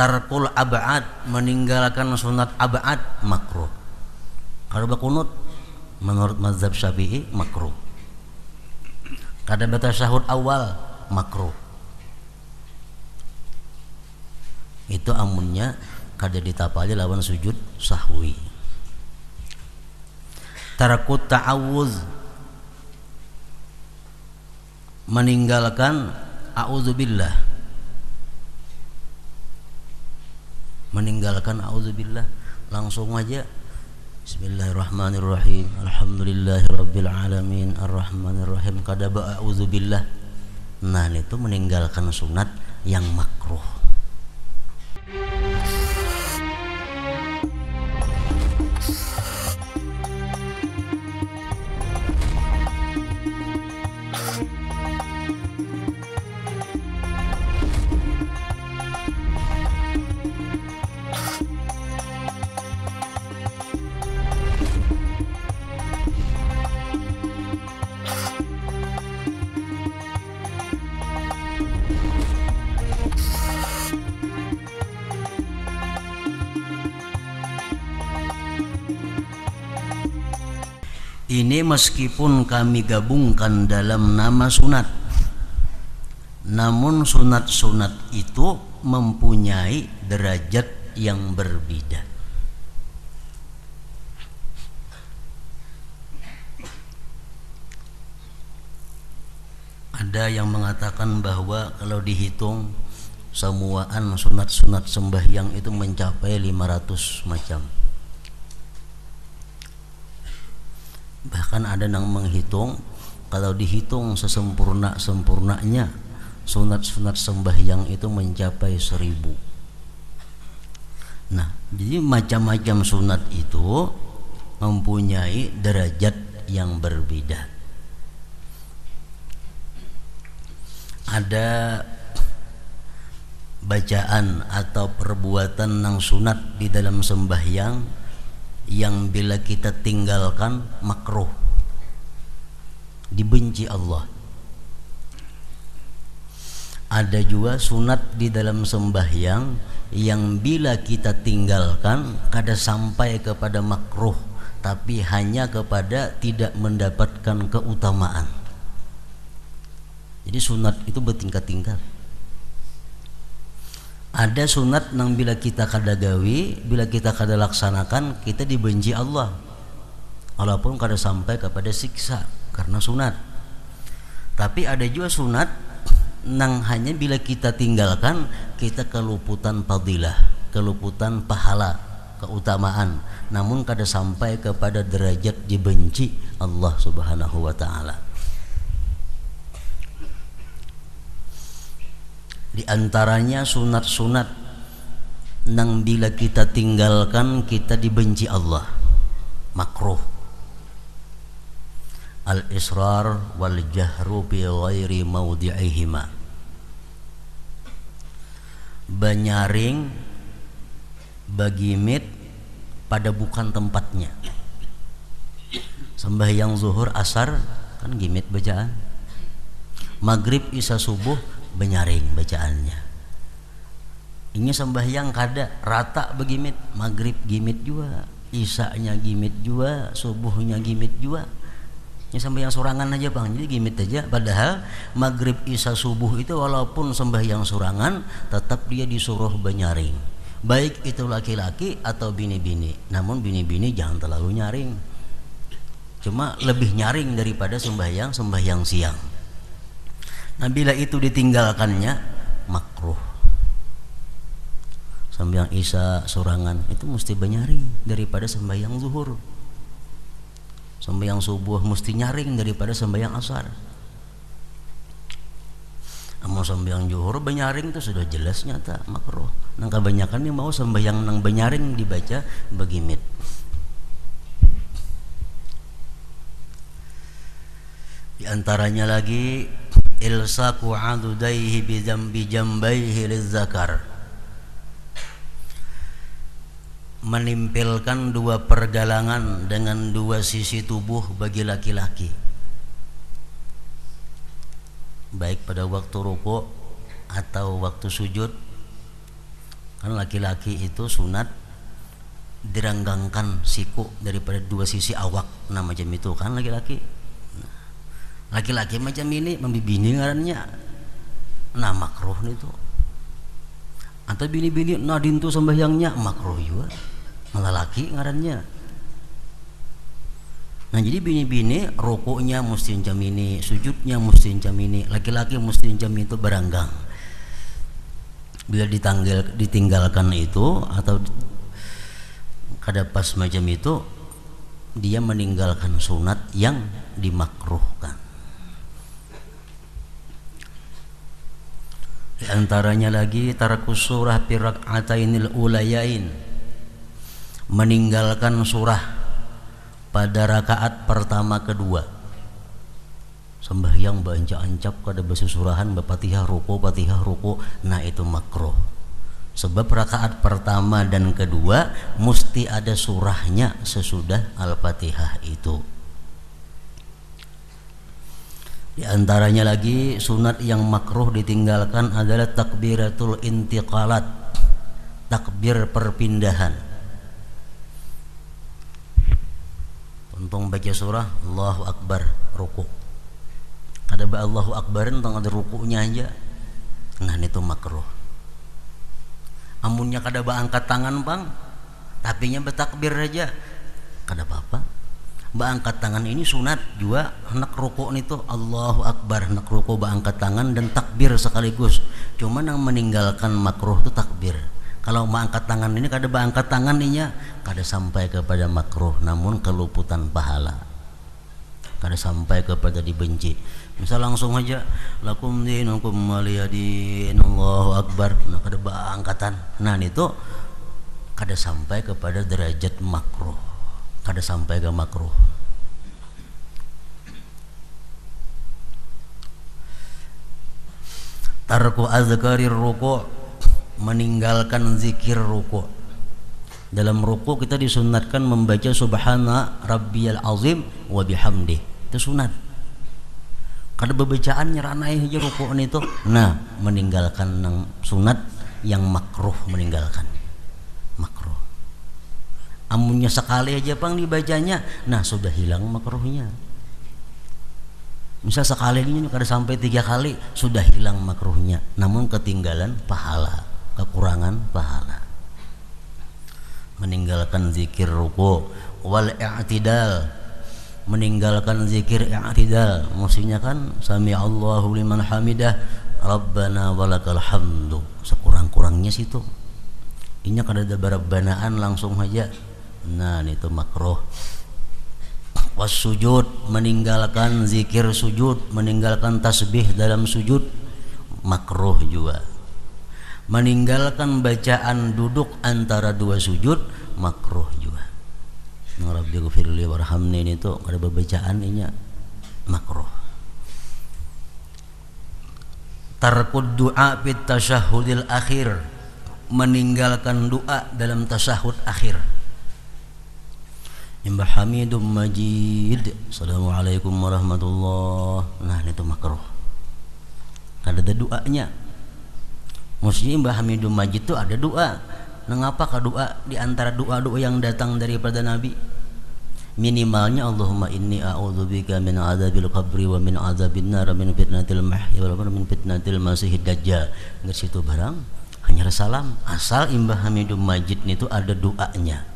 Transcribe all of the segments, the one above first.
Tarkul ab'ad, meninggalkan sunat ab'ad makruh. Kalau berkunut menurut mazhab Syafi'i makruh. Kada bertasyahud awal makruh. Itu amunnya kada ditapali lawan sujud sahwi. Tarakut ta'awuz, meninggalkan a'udzubillah. Meninggalkan a'udzubillah langsung aja Bismillahirrahmanirrahim. Alhamdulillahirabbil alamin arrahmanirrahim. Kada ba'udzubillah. Nah, itu meninggalkan sunat yang makruh. Ini meskipun kami gabungkan dalam nama sunat, namun sunat-sunat itu mempunyai derajat yang berbeda. Ada yang mengatakan bahwa kalau dihitung semuaan sunat-sunat sembahyang itu mencapai 500 macam. Bahkan ada yang menghitung kalau dihitung sesempurna-sempurnanya sunat-sunat sembahyang itu mencapai 1000. Nah, jadi macam-macam sunat itu mempunyai derajat yang berbeda. Ada bacaan atau perbuatan yang sunat di dalam sembahyang yang bila kita tinggalkan makruh, dibenci Allah. Ada juga sunat di dalam sembahyang yang bila kita tinggalkan kada sampai kepada makruh, tapi hanya kepada tidak mendapatkan keutamaan. Jadi sunat itu bertingkat-tingkat. Ada sunat yang bila kita kada gawi, bila kita kada laksanakan, kita dibenci Allah, walaupun kada sampai kepada siksa karena sunat. Tapi ada juga sunat yang hanya bila kita tinggalkan, kita keluputan fadilah, keluputan pahala, keutamaan, namun kada sampai kepada derajat dibenci Allah Subhanahu wa ta'ala. Di antaranya sunat-sunat nang bila kita tinggalkan kita dibenci Allah, makruh. Al-israr wal jahru bi ghairi mawdi'ihima. Banyaring bagimit pada bukan tempatnya. Sembahyang zuhur asar kan gimit bacaan. Maghrib isya subuh benyaring bacaannya. Ini sembahyang kada rata begimit, maghrib gimit juga, isya-nya gimit juga, subuhnya gimit juga. Ini sembahyang sorangan aja bang, jadi gimit aja. Padahal maghrib isya subuh itu walaupun sembahyang sorangan, tetap dia disuruh benyaring. Baik itu laki-laki atau bini-bini. Namun bini-bini jangan terlalu nyaring. Cuma lebih nyaring daripada sembahyang siang. Nah, bila itu ditinggalkannya makruh. Sembahyang isya sorangan itu mesti benyaring daripada sembahyang zuhur. Sembahyang subuh mesti nyaring daripada sembahyang asar. Mau sembahyang zuhur benyaring itu sudah jelas nyata makruh. Nah, kebanyakan yang mau sembahyang nang benyaring dibaca begimit. Di antaranya lagi ilsaku adudaihi bi jambaihi lizzakar, menimpilkan dua pergelangan dengan dua sisi tubuh bagi laki-laki, baik pada waktu rukuk atau waktu sujud. Kan laki-laki itu sunat direnggangkan siku daripada dua sisi awak, nah macam itu kan laki-laki. Laki-laki macam ini membibini ngarannya, nah makruh itu. Atau bini-bini nadin tuh sembahyangnya makruh juga, malah laki ngarannya. Nah jadi bini-bini rukuknya mesti macam ini, sujudnya mesti macam ini, laki-laki mesti macam itu beranggang. Bila ditinggalkan itu atau kada pas macam itu, dia meninggalkan sunat yang dimakruhkan. Di antaranya lagi tarakus surah fi rak'atainil ulayain, meninggalkan surah pada rakaat pertama kedua. Sembahyang baca ancap kada baca surahan Fatihah ruku, nah itu makruh. Sebab rakaat pertama dan kedua mesti ada surahnya sesudah Al-Fatihah itu. Di antaranya lagi sunat yang makruh ditinggalkan adalah takbiratul intiqalat, takbir perpindahan. Untung baca surah Allahu Akbar ruku, kada ba Allahu Akbar tentang ada rukunya aja, nah itu makruh. Amunnya kada ba angkat tangan bang, tapi nya bertakbir aja, kada apa-apa. Ba angkat tangan ini sunat juga, hendak ruku itu Allahu Akbar, hendak ruku ba angkat tangan dan takbir sekaligus. Cuma yang meninggalkan makruh itu takbir. Kalau ba angkat tangan ini kada ba angkat tangan inya, kada sampai kepada makruh, namun keluputan pahala, kada sampai kepada dibenci. Misal langsung aja lakum dinukum waliyadin Allahu Akbar, nah kada ba angkatan, nah itu kada sampai kepada derajat makruh, kada sampai ke makruh. Tarku azkarir ruku', meninggalkan zikir ruku'. Dalam ruku' kita disunatkan membaca subhana rabbiyal azim wa bihamdih, itu sunat. Kada bebacaan nyeranai aja ruku' itu, nah meninggalkan yang sunat yang makruh, meninggalkan makruh. Amunnya sekali aja pang dibacanya, nah sudah hilang makruhnya. Misal sekali ini kada sampai 3 kali sudah hilang makruhnya, namun ketinggalan pahala, kekurangan pahala. Meninggalkan zikir ruku'. Wal i'tidal, meninggalkan zikir i'tidal, maksudnya kan sami Allahu liman hamidah rabbana walakal hamdu, sekurang-kurangnya situ. Inya kada ada barabbanaan langsung aja, nah itu makruh. Was sujud, meninggalkan zikir sujud, meninggalkan tasbih dalam sujud, makruh juga. Meninggalkan bacaan duduk antara dua sujud, makruh juga. Rabbi ghfirli warhamni itu kada bacaan inya makruh. Tarkud du'a fit tasyahhudil akhir, meninggalkan doa dalam tasyahud akhir. Imbah Hamidum Majid, Assalamualaikum warahmatullah, nah itu makruh, kada ada doanya. Maksudnya Imbah Hamidum Majid itu ada doa. Mengapa ka doa di antara doa-doa yang datang daripada Nabi? Minimalnya Allahumma inni a'udzubika min adzabil qabri wa min adzabin nar min fitnatil mahya wal mamat min fitnatil masiihid dajjal. Enggak situ barang hanya salam, asal Imbah Hamidum Majid itu ada doanya.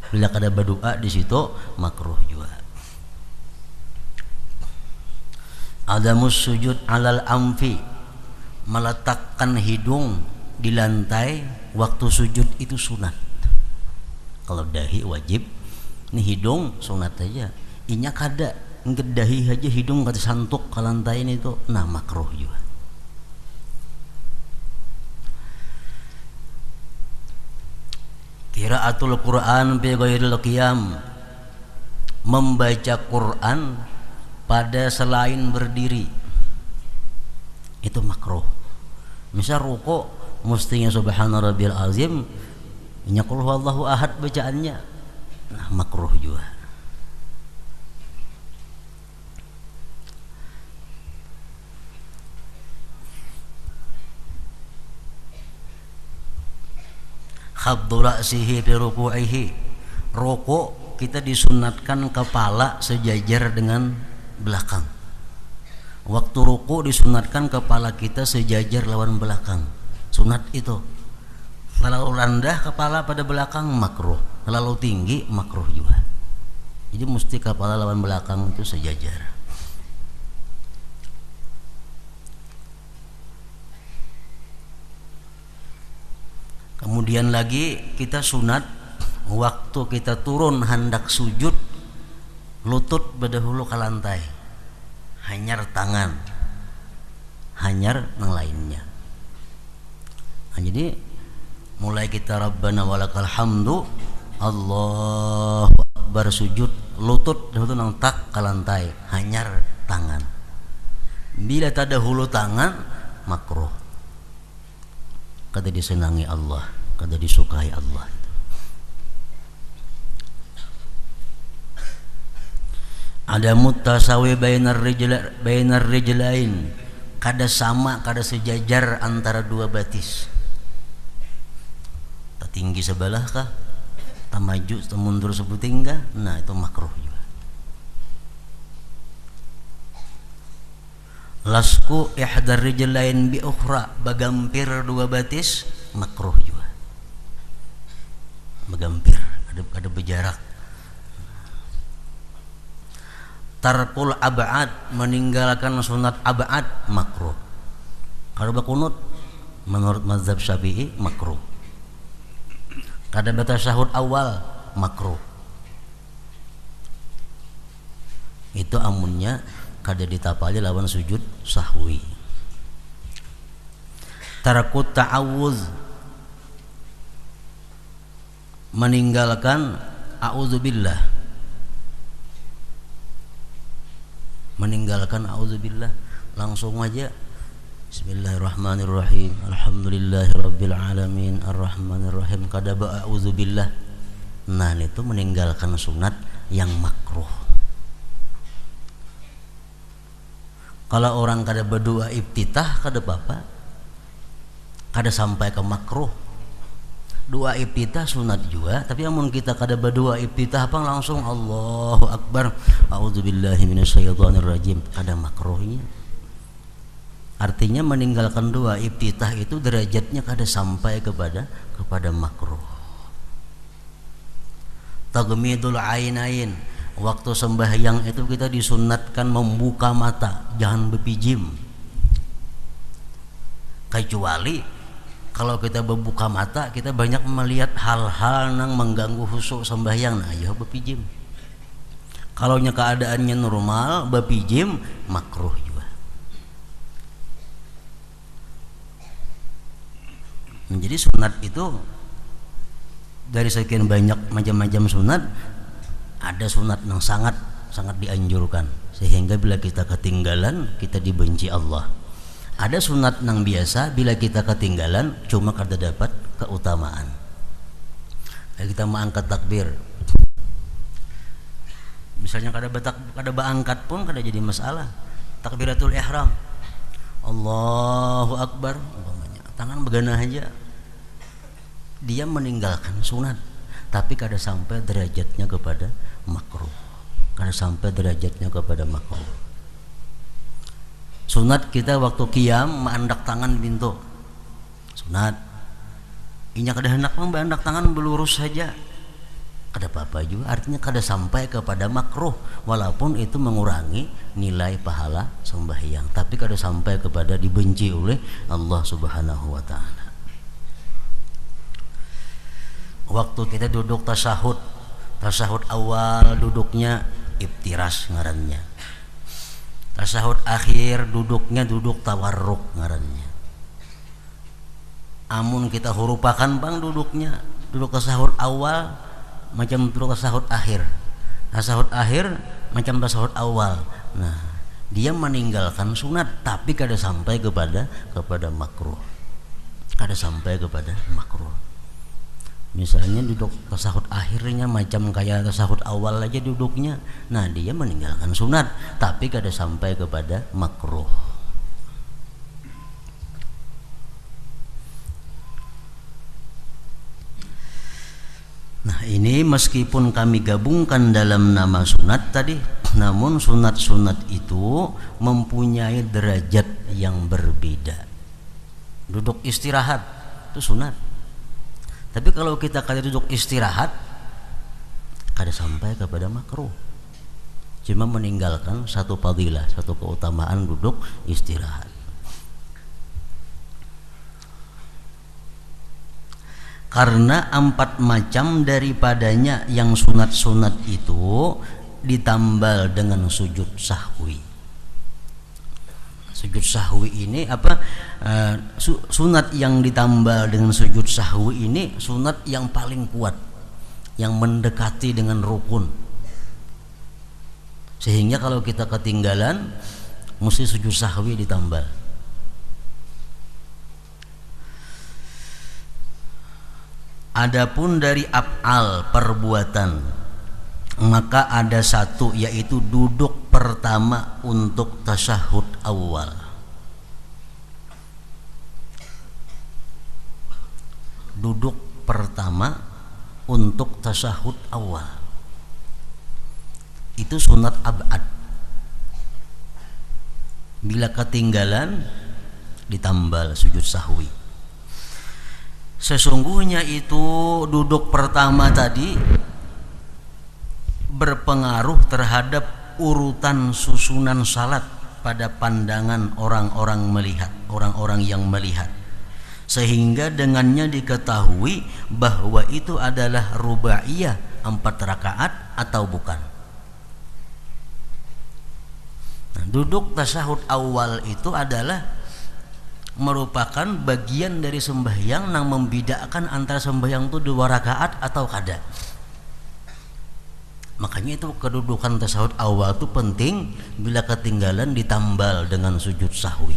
Bila kada berdoa di situ makruh juga. Adamus sujud alal amfi, meletakkan hidung di lantai waktu sujud itu sunat. Kalau dahi wajib, ini hidung sunat aja. Inya kada ngedahi aja hidung kada santuk ke lantai ini itu, nah makruh juga. Qiraatul Quran bi ghairil qiyam, membaca Quran pada selain berdiri, itu makruh. Misal ruku mestinya subhana rabbiyal azim, nya qul huwallahu ahad bacaannya, nah makruh juga. khaddu ra'sihi fi ruku'ihi. Rukuk kita disunatkan kepala sejajar dengan belakang. Waktu rukuk disunatkan kepala kita sejajar lawan belakang. Sunat itu. Terlalu rendah kepala pada belakang makruh, terlalu tinggi makruh juga. Jadi mesti kepala lawan belakang itu sejajar. Kemudian lagi kita sunat waktu kita turun hendak sujud, lutut berdahulu ke lantai, hanyar tangan, hanyar yang lainnya. Nah, jadi mulai kita Rabbana walakal hamdu, Allahu Akbar sujud, lutut dahulu nang tak ke lantai, hanyar tangan. Bila tak dahulu tangan makruh, kada disenangi Allah, kada disukai Allah. Ada mutasawi bainar rijlain, kada sama, kada sejajar antara dua batis. Tak tinggi sebelah kah, tak maju, tak mundur sebuting kah? Nah itu makruh juga. Lasku ihdar rijlain bi ukhra, bagampir dua batis makruh juga. Bagampir, ada berjarak. Tarkul ab'ad, meninggalkan sunat ab'ad makruh. Kalau berkunut menurut mazhab Syafi'i makruh. Kada bertasyahud awal makruh. Itu amunnya kada ditapali lawan sujud sahwi. Tarakut ta'awuz, meninggalkan a'udzubillah, meninggalkan a'udzubillah langsung aja Bismillahirrahmanirrahim, Alhamdulillahirabbil alamin, Arrahmanirrahim, kada ba'udzubillah. Nah itu meninggalkan sunat yang makruh. Kalau orang kada berdoa iftitah kada apa-apa, kada sampai ke makruh. Doa iftitah sunat juga, tapi amun kita kada berdoa iftitah apa langsung Allahu Akbar, a'udzubillahi minasyaitonirrajim, kada makruhnya. Artinya meninggalkan doa iftitah itu derajatnya kada sampai kepada makruh. Tagmidul ainain, waktu sembahyang itu kita disunatkan membuka mata, jangan berpijim. Kecuali kalau kita membuka mata, kita banyak melihat hal-hal yang mengganggu khusyuk sembahyang, nah ya berpijim. Kalau keadaannya normal, berpijim makruh juga. Jadi sunat itu dari sekian banyak macam-macam sunat, ada sunat yang sangat dianjurkan sehingga bila kita ketinggalan kita dibenci Allah. Ada sunat yang biasa, bila kita ketinggalan cuma kada dapat keutamaan. Kayak kita mau angkat takbir, misalnya kada berangkat pun kada jadi masalah. Takbiratul ihram, Allahu Akbar, tangan begana aja, dia meninggalkan sunat, tapi kada sampai derajatnya kepada makruh, kada sampai derajatnya kepada makruh. Sunat kita waktu qiyam menandak tangan pintu, sunat. Inya kada hendak menandak tangan belurus saja, kada apa-apa juga, artinya kada sampai kepada makruh, walaupun itu mengurangi nilai pahala sembahyang, tapi kada sampai kepada dibenci oleh Allah Subhanahu wa taala. Waktu kita duduk tasyahud awal duduknya iftiras ngarannya. Tasyahud akhir duduknya duduk tawarruk ngarannya. Amun kita hurupakan bang duduknya, duduk tasyahud awal macam duduk tasyahud akhir, tasyahud akhir macam tasyahud awal. Nah, dia meninggalkan sunat tapi kada sampai kepada makruh, kada sampai kepada makruh. Misalnya duduk tasyahud akhirnya macam kayak tasyahud awal aja duduknya, nah dia meninggalkan sunat tapi kada sampai kepada makruh. Nah ini meskipun kami gabungkan dalam nama sunat tadi, namun sunat-sunat itu mempunyai derajat yang berbeda. Duduk istirahat itu sunat. Tapi kalau kita kada duduk istirahat, kada sampai kepada makruh. Cuma meninggalkan satu fadilah, satu keutamaan duduk istirahat. Karena 4 macam daripadanya yang sunat-sunat itu ditambal dengan sujud sahwi. Sujud sahwi ini apa? Sunat yang ditambal dengan sujud sahwi ini sunat yang paling kuat, yang mendekati dengan rukun. Sehingga kalau kita ketinggalan mesti sujud sahwi ditambal. Adapun dari af'al perbuatan, maka ada satu, yaitu duduk pertama untuk tasyahud awal. Duduk pertama untuk tasyahud awal itu sunat ab'ad. Bila ketinggalan ditambal sujud sahwi. Sesungguhnya itu duduk pertama tadi berpengaruh terhadap urutan susunan salat pada pandangan orang-orang yang melihat, sehingga dengannya diketahui bahwa itu adalah rubaiyah 4 rakaat atau bukan. Nah, duduk tasyahud awal itu adalah merupakan bagian dari sembahyang yang membedakan antara sembahyang itu 2 rakaat atau kada. Makanya itu kedudukan tasyahud awal itu penting, bila ketinggalan ditambal dengan sujud sahwi.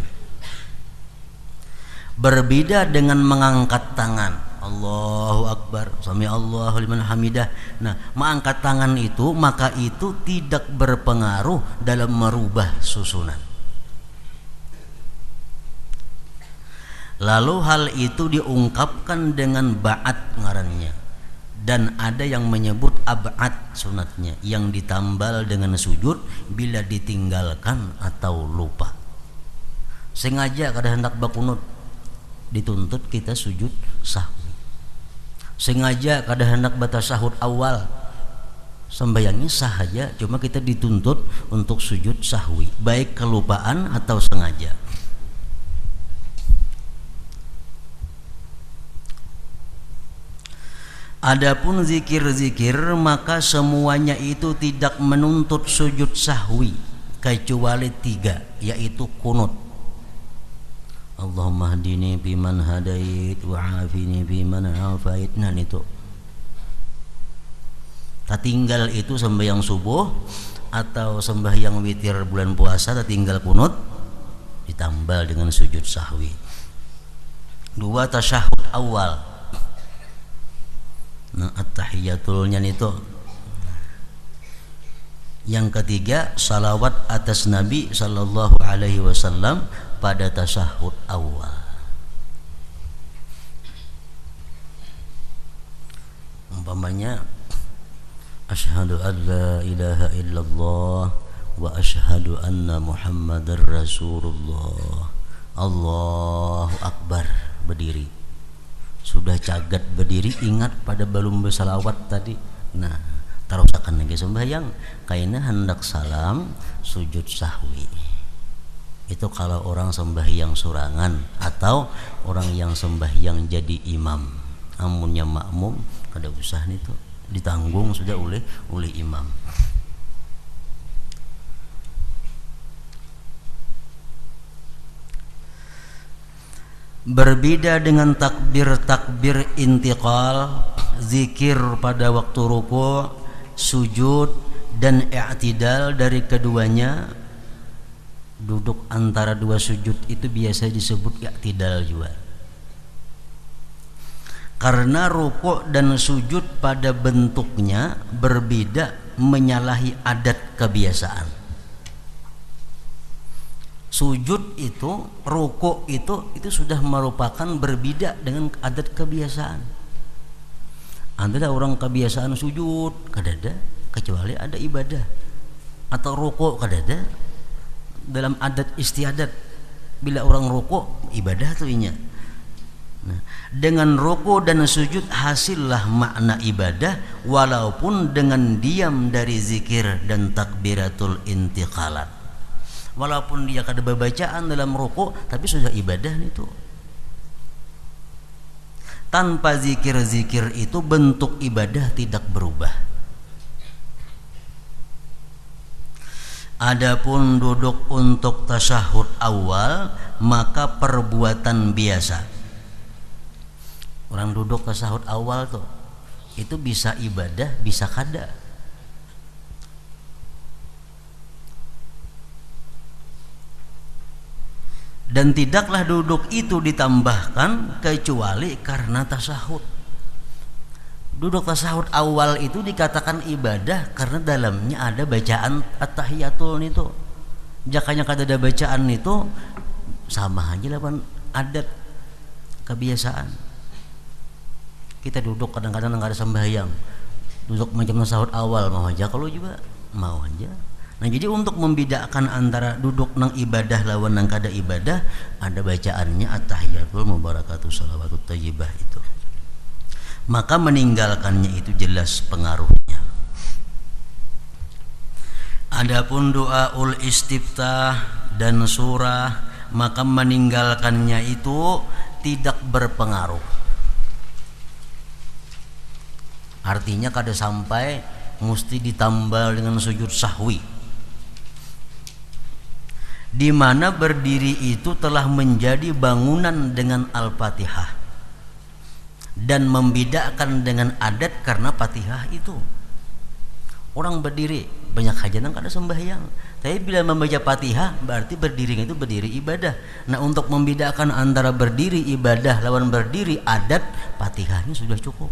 Berbeda dengan mengangkat tangan, Allahu Akbar, sami Allahu liman hamidah. Nah, mengangkat tangan itu maka itu tidak berpengaruh dalam merubah susunan. Lalu hal itu diungkapkan dengan ba'at ngarannya, dan ada yang menyebut ab'ad sunatnya, yang ditambal dengan sujud bila ditinggalkan atau lupa. Sengaja kada hendak bakunut, dituntut kita sujud sahwi. Sengaja kada hendak batasyahud awal, sembahyangnya sah saja, cuma kita dituntut untuk sujud sahwi, baik kelupaan atau sengaja. Adapun zikir-zikir maka semuanya itu tidak menuntut sujud sahwi kecuali 3, yaitu kunut. Allahumma hdini biman hadait wa afini biman afait. Nah itu tertinggal itu sembahyang subuh atau sembahyang witir bulan puasa, tertinggal kunut ditambal dengan sujud sahwi. 2 tasyahud awal. Nah, at-tahiyatulnya itu. Yang ketiga, salawat atas Nabi sallallahu alaihi wasallam pada tasyahud awal. Umpamanya asyhadu an la ilaha illallah wa asyhadu anna muhammadar rasulullah. Allahu akbar, berdiri. Sudah cagat berdiri, ingat pada belum bersalawat tadi. Nah, terusakan lagi sembahyang, kayaknya hendak salam sujud sahwi. Itu kalau orang sembahyang surangan atau orang yang sembahyang jadi imam. Amunnya makmum kada usah itu, ditanggung sudah oleh imam. Berbeda dengan takbir intiqal, zikir pada waktu ruku', sujud dan i'tidal dari keduanya. Duduk antara 2 sujud itu biasa disebut i'tidal juga. Karena ruku' dan sujud pada bentuknya berbeda, menyalahi adat kebiasaan. Sujud itu, rukuk itu sudah merupakan berbeda dengan adat kebiasaan. Ada orang kebiasaan sujud kadada kecuali ada ibadah, atau rukuk kadada dalam adat istiadat. Bila orang rukuk ibadah tuh inya. Nah, dengan ruku dan sujud hasillah makna ibadah, walaupun dengan diam dari zikir dan takbiratul intiqalat. Walaupun dia kada bacaan dalam ruku, tapi sudah ibadah itu. Tanpa zikir-zikir itu bentuk ibadah tidak berubah. Adapun duduk untuk tasyahud awal, maka perbuatan biasa. Orang duduk tasyahud awal tuh itu bisa ibadah, bisa kada. Dan tidaklah duduk itu ditambahkan kecuali karena tasyahud. Duduk tasyahud awal itu dikatakan ibadah karena dalamnya ada bacaan at-tahiyatul itu. Jakanya kada ada bacaan itu sama aja lawan adat kebiasaan. Kita duduk kadang-kadang nggak ada sembahyang, duduk macam tasyahud awal mau aja, kalau juga mau aja. Nah, jadi untuk membedakan antara duduk nang ibadah lawan nang kada ibadah, ada bacaannya at-tahiyatul mubarakatuh shalawatut thayyibah itu. Maka meninggalkannya itu jelas pengaruhnya. Adapun doaul istiftah dan surah, maka meninggalkannya itu tidak berpengaruh. Artinya kada sampai mesti ditambal dengan sujud sahwi, di mana berdiri itu telah menjadi bangunan dengan Al-Fatihah dan membedakan dengan adat karena Fatihah itu. Orang berdiri banyak hajatan kada sembahyang, tapi bila membaca Fatihah berarti berdiri itu berdiri ibadah. Nah, untuk membedakan antara berdiri ibadah lawan berdiri adat, Fatihahnya sudah cukup.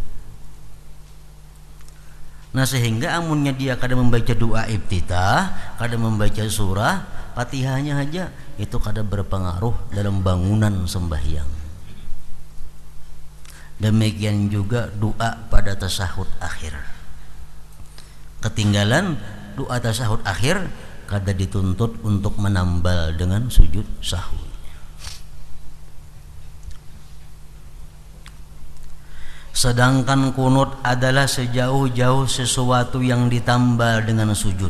Nah, sehingga amunnya dia kada membaca doa iftitah, kada membaca surah, Fatihahnya aja itu kada berpengaruh dalam bangunan sembahyang. Demikian juga doa pada tasyahud akhir. Ketinggalan doa tasyahud akhir kada dituntut untuk menambal dengan sujud sahwi. Sedangkan kunut adalah sejauh-jauh sesuatu yang ditambal dengan sujud,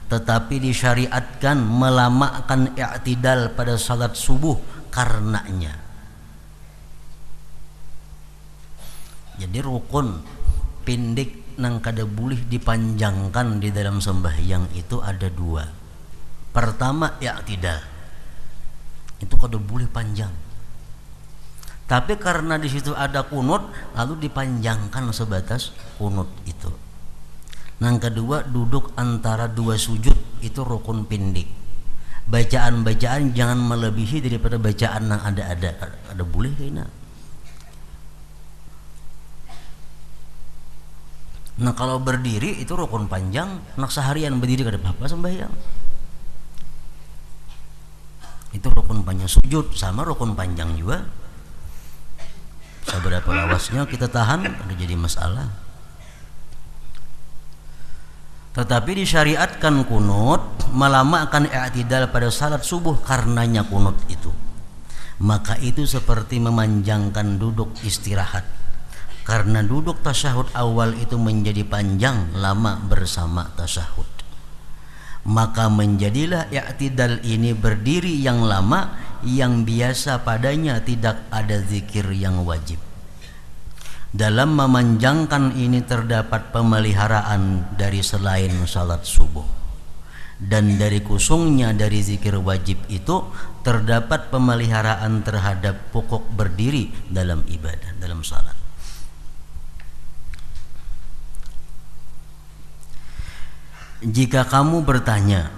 tetapi disyariatkan melamakan i'tidal pada salat subuh karenanya. Jadi rukun pendek nang kada boleh dipanjangkan di dalam sembahyang itu ada dua. Pertama i'tidal, itu kada boleh panjang. Tapi karena di situ ada kunut, lalu dipanjangkan sebatas kunut itu. Yang kedua, duduk antara dua sujud itu rukun pendek. Bacaan-bacaan jangan melebihi daripada bacaan yang ada boleh kayaknya. Nah, kalau berdiri itu rukun panjang, nak seharian berdiri kada apa-apa sembahyang. Itu rukun panjang. Sujud sama rukun panjang juga. Seberapa lawasnya kita tahan ada jadi masalah. Tetapi disyariatkan kunut melamakan i'tidal pada salat subuh karenanya kunut itu. Maka itu seperti memanjangkan duduk istirahat. Karena duduk tasyahud awal itu menjadi panjang lama bersama tasyahud. Maka menjadilah i'tidal ini berdiri yang lama yang biasa padanya tidak ada zikir yang wajib. Dalam memanjangkan ini terdapat pemeliharaan dari selain salat subuh, dan dari kusungnya dari zikir wajib itu terdapat pemeliharaan terhadap pokok berdiri dalam ibadah, dalam salat. Jika kamu bertanya,